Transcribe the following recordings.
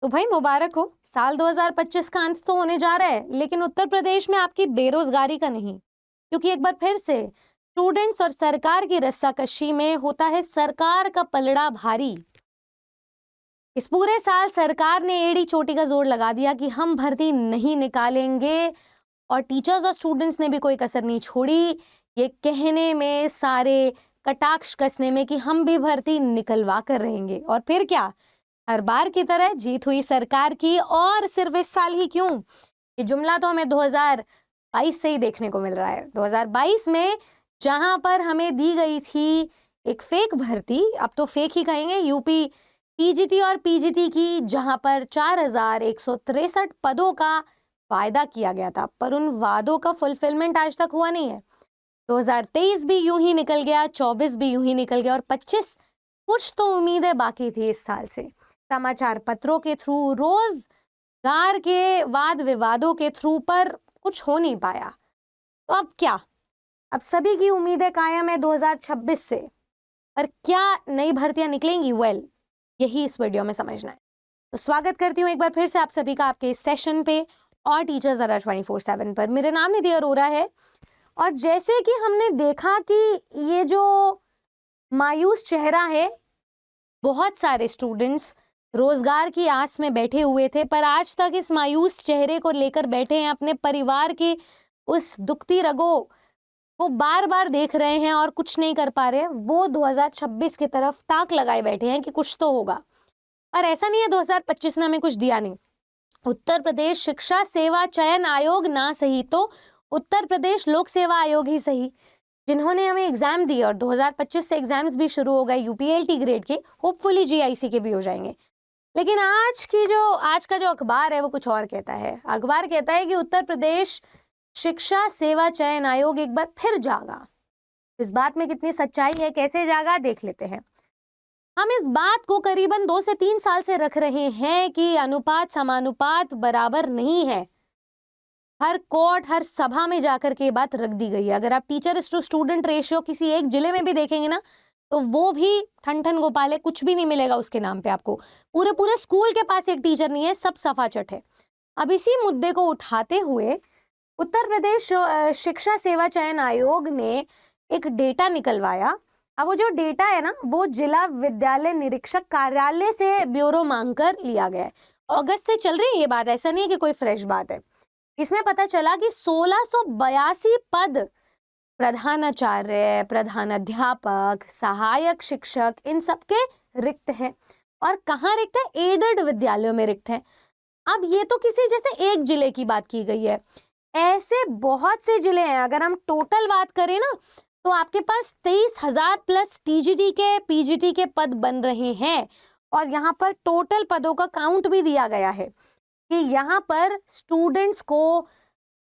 तो भाई मुबारक हो, साल 2025 का अंत तो होने जा रहा है, लेकिन उत्तर प्रदेश में आपकी बेरोजगारी का नहीं, क्योंकि एक बार फिर से स्टूडेंट्स और सरकार की रस्साकशी में होता है सरकार का पलड़ा भारी। इस पूरे साल सरकार ने एड़ी चोटी का जोर लगा दिया कि हम भर्ती नहीं निकालेंगे, और टीचर्स और स्टूडेंट्स ने भी कोई कसर नहीं छोड़ी ये कहने में, सारे कटाक्ष कसने में कि हम भी भर्ती निकलवा कर रहेंगे। और फिर क्या, हर बार की तरह जीत हुई सरकार की, और सिर्फ इस साल ही क्यों, ये जुमला तो हमें 2022 से ही देखने को मिल रहा है। 2022 में जहां पर हमें दी गई थी एक फेक भर्ती, अब तो फेक ही कहेंगे, यूपी टीजीटी और पीजीटी की, जहां पर 4163 पदों का वायदा किया गया था, पर उन वादों का फुलफिलमेंट आज तक हुआ नहीं है। 2023 भी यूं ही निकल गया, 24 भी यूं ही निकल गया, और 25 कुछ तो उम्मीदें बाकी थी इस साल से। समाचार पत्रों के थ्रू, रोजगार के वाद विवादों के थ्रू, पर कुछ हो नहीं पाया। तो अब क्या, अब सभी की उम्मीदें कायम है 2026 से, पर क्या नई भर्तियां निकलेंगी? यही इस वीडियो में समझना है। तो स्वागत करती हूँ एक बार फिर से आप सभी का आपके इस सेशन पे और टीचर्स अड्डा 24/7 पर। मेरा नाम निधि अरोरा है, और जैसे कि हमने देखा कि ये जो मायूस चेहरा है, बहुत सारे स्टूडेंट्स रोजगार की आस में बैठे हुए थे, पर आज तक इस मायूस चेहरे को लेकर बैठे हैं, अपने परिवार की उस दुखती रगों को बार बार देख रहे हैं और कुछ नहीं कर पा रहे हैं। वो 2026 की तरफ ताक लगाए बैठे हैं कि कुछ तो होगा, पर ऐसा नहीं है 2025 ने हमें कुछ दिया नहीं। उत्तर प्रदेश शिक्षा सेवा चयन आयोग ना सही तो उत्तर प्रदेश लोक सेवा आयोग ही सही, जिन्होंने हमें एग्जाम दिए, और 2025 से एग्जाम्स भी शुरू हो गए यूपीएलटी ग्रेड के, होपफुली जीआईसी के भी हो जाएंगे। लेकिन आज का जो अखबार है वो कुछ और कहता है। अखबार कहता है कि उत्तर प्रदेश शिक्षा सेवा चयन आयोग एक बार फिर जागा। इस बात में कितनी सच्चाई है, कैसे जागा, देख लेते हैं। हम इस बात को करीबन 2 से 3 साल से रख रहे हैं कि अनुपात समानुपात बराबर नहीं है। हर कोर्ट, हर सभा में जाकर के ये बात रख दी गई है। अगर आप टीचर टू स्टूडेंट रेशियो किसी एक जिले में भी देखेंगे ना, तो वो भी ठन ठन गोपाल है, कुछ भी नहीं मिलेगा उसके नाम पे आपको। पूरे पूरे स्कूल के पास एक टीचर नहीं है, सब सफाचट है। अब इसी मुद्दे को उठाते हुए उत्तर प्रदेश शिक्षा सेवा चयन आयोग ने एक डेटा निकलवाया। अब वो जो डेटा है ना, वो जिला विद्यालय निरीक्षक कार्यालय से ब्यूरो मांगकर लिया गया है। अगस्त से चल रही है ये बात, ऐसा नहीं है कि कोई फ्रेश बात है। इसमें पता चला कि 1682 पद प्रधानाचार्य, प्रधानाध्यापक, सहायक शिक्षक, इन सबके रिक्त हैं। और कहाँ रिक्त है? एडेड विद्यालयों में रिक्त हैं। अब ये तो किसी जैसे एक जिले की बात की गई है, ऐसे बहुत से जिले हैं। अगर हम टोटल बात करें ना, तो आपके पास 23,000 प्लस टीजीटी के पीजीटी के पद बन रहे हैं। और यहाँ पर टोटल पदों का काउंट भी दिया गया है कि यहाँ पर स्टूडेंट्स को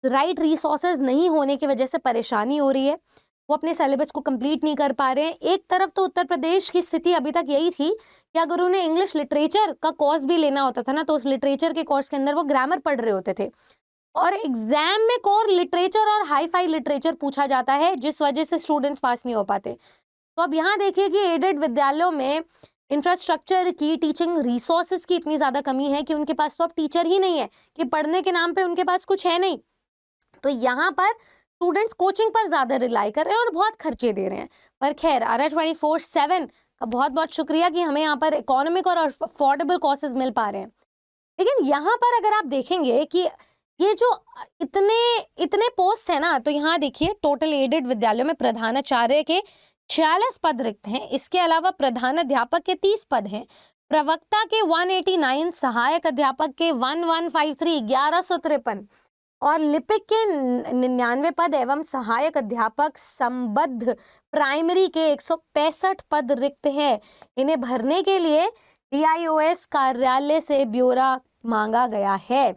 राइट रिसोर्सेज नहीं होने की वजह से परेशानी हो रही है, वो अपने सिलेबस को कंप्लीट नहीं कर पा रहे हैं। एक तरफ तो उत्तर प्रदेश की स्थिति अभी तक यही थी कि अगर उन्हें इंग्लिश लिटरेचर का कोर्स भी लेना होता था ना, तो उस लिटरेचर के कोर्स के अंदर वो ग्रामर पढ़ रहे होते थे, और एग्जाम में कोर लिटरेचर और हाई फाई लिटरेचर पूछा जाता है, जिस वजह से स्टूडेंट्स पास नहीं हो पाते। तो अब यहाँ देखिए कि एडेड विद्यालयों में इंफ्रास्ट्रक्चर की, टीचिंग रिसोर्सेज की इतनी ज्यादा कमी है कि उनके पास तो अब टीचर ही नहीं है, कि पढ़ने के नाम पे उनके पास कुछ है नहीं। तो यहाँ पर स्टूडेंट्स कोचिंग पर ज्यादा रिलाई कर रहे हैं और बहुत खर्चे दे रहे हैं। पर खैर, अड्डा 24/7 का बहुत बहुत शुक्रिया कि हमें यहाँ पर इकोनॉमिक और अफोर्डेबल कोर्सेज मिल पा रहे हैं। लेकिन यहाँ पर अगर आप देखेंगे कि ये जो इतने पोस्ट है ना, तो यहाँ देखिए टोटल एडेड विद्यालयों में प्रधानाचार्य के 46 पद रिक्त हैं। इसके अलावा प्रधानाध्यापक के 30 पद हैं, प्रवक्ता के 189, सहायक अध्यापक के 1153, 1153, और लिपिक के 99 पद एवं सहायक अध्यापक संबद्ध प्राइमरी के 165 पद रिक्त हैं। इन्हें भरने के लिए DIOS कार्यालय से ब्यौरा मांगा गया है।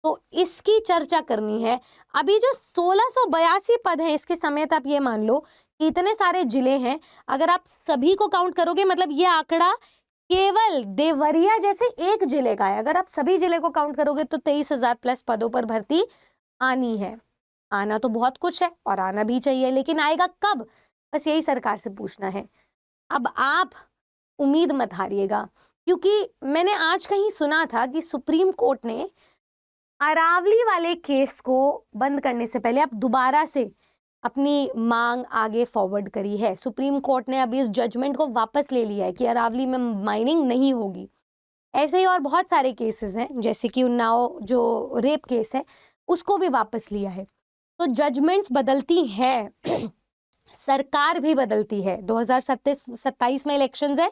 तो इसकी चर्चा करनी है। अभी जो 1682 पद हैं, इसके समेत आप ये मान लो कि इतने सारे जिले हैं। अगर आप सभी को काउंट करोगे, मतलब ये आंकड़ा केवल देवरिया जैसे एक जिले का है। अगर आप सभी जिले को काउंट करोगे तो 23,000 प्लस पदों पर भर्ती आनी है। आना तो बहुत कुछ है और आना भी चाहिए, लेकिन आएगा कब? बस यही सरकार से पूछना है। अब आप उम्मीद मत हारिएगा क्योंकि मैंने आज कहीं सुना था कि सुप्रीम कोर्ट ने अरावली वाले केस को बंद करने से पहले अब दोबारा से अपनी मांग आगे फॉरवर्ड करी है। सुप्रीम कोर्ट ने अभी इस जजमेंट को वापस ले लिया है कि अरावली में माइनिंग नहीं होगी। ऐसे ही और बहुत सारे केसेस हैं, जैसे कि उन्नाव जो रेप केस है उसको भी वापस लिया है। तो जजमेंट्स बदलती हैं सरकार भी बदलती है। 2027 में इलेक्शंस है,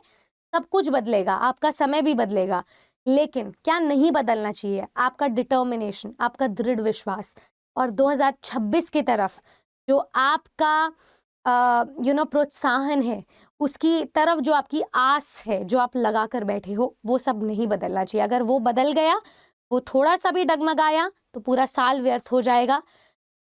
सब कुछ बदलेगा, आपका समय भी बदलेगा, लेकिन क्या नहीं बदलना चाहिए? आपका डिटर्मिनेशन, आपका दृढ़ विश्वास और 2026 की तरफ जो आपका प्रोत्साहन है, उसकी तरफ जो आपकी आस है, जो आप लगा कर बैठे हो, वो सब नहीं बदलना चाहिए। अगर वो बदल गया, वो थोड़ा सा भी डगमगाया तो पूरा साल व्यर्थ हो जाएगा।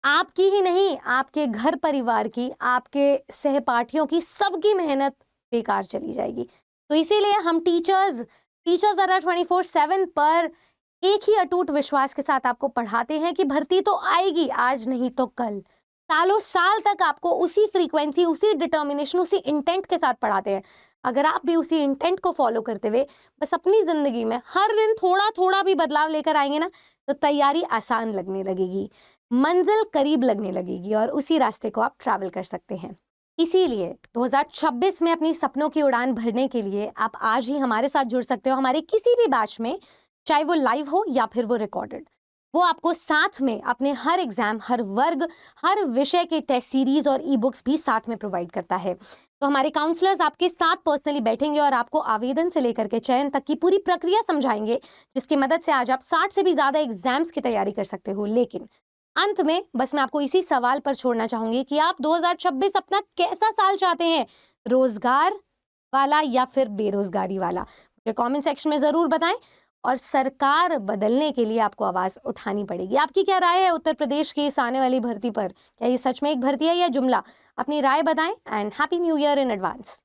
आपकी ही नहीं, आपके घर परिवार की, आपके सहपाठियों की, सबकी मेहनत बेकार चली जाएगी। तो इसीलिए हम टीचर्स अड्डा 24/7 पर एक ही अटूट विश्वास के साथ आपको पढ़ाते हैं कि भर्ती तो आएगी, आज नहीं तो कल। सालों साल तक आपको उसी फ्रीक्वेंसी, उसी डिटर्मिनेशन, उसी इंटेंट के साथ पढ़ाते हैं। अगर आप भी उसी इंटेंट को फॉलो करते हुए बस अपनी जिंदगी में हर दिन थोड़ा थोड़ा भी बदलाव लेकर आएंगे ना, तो तैयारी आसान लगने लगेगी, मंजिल करीब लगने लगेगी और उसी रास्ते को आप ट्रैवल कर सकते हैं। इसीलिए 2026 में अपनी सपनों की उड़ान भरने के लिए आप आज ही हमारे साथ जुड़ सकते हो, हमारे किसी भी बैच में, चाहे वो लाइव हो या फिर वो रिकॉर्डेड। वो आपको साथ में अपने हर एग्जाम, हर वर्ग, हर विषय के टेस्ट सीरीज और ई बुक्स भी साथ में प्रोवाइड करता है। तो हमारे काउंसलर्स आपके साथ पर्सनली बैठेंगे और आपको आवेदन से लेकर के चयन तक की पूरी प्रक्रिया समझाएंगे, जिसकी मदद से आज आप 60 से भी ज्यादा एग्जाम्स की तैयारी कर सकते हो। लेकिन अंत में बस मैं आपको इसी सवाल पर छोड़ना चाहूंगी कि आप 2026 अपना कैसा साल चाहते हैं, रोजगार वाला या फिर बेरोजगारी वाला? मुझे कमेंट सेक्शन में जरूर बताएं। और सरकार बदलने के लिए आपको आवाज उठानी पड़ेगी। आपकी क्या राय है उत्तर प्रदेश की इस आने वाली भर्ती पर? क्या ये सच में एक भर्ती है या जुमला? अपनी राय बताएं and happy new year in advance.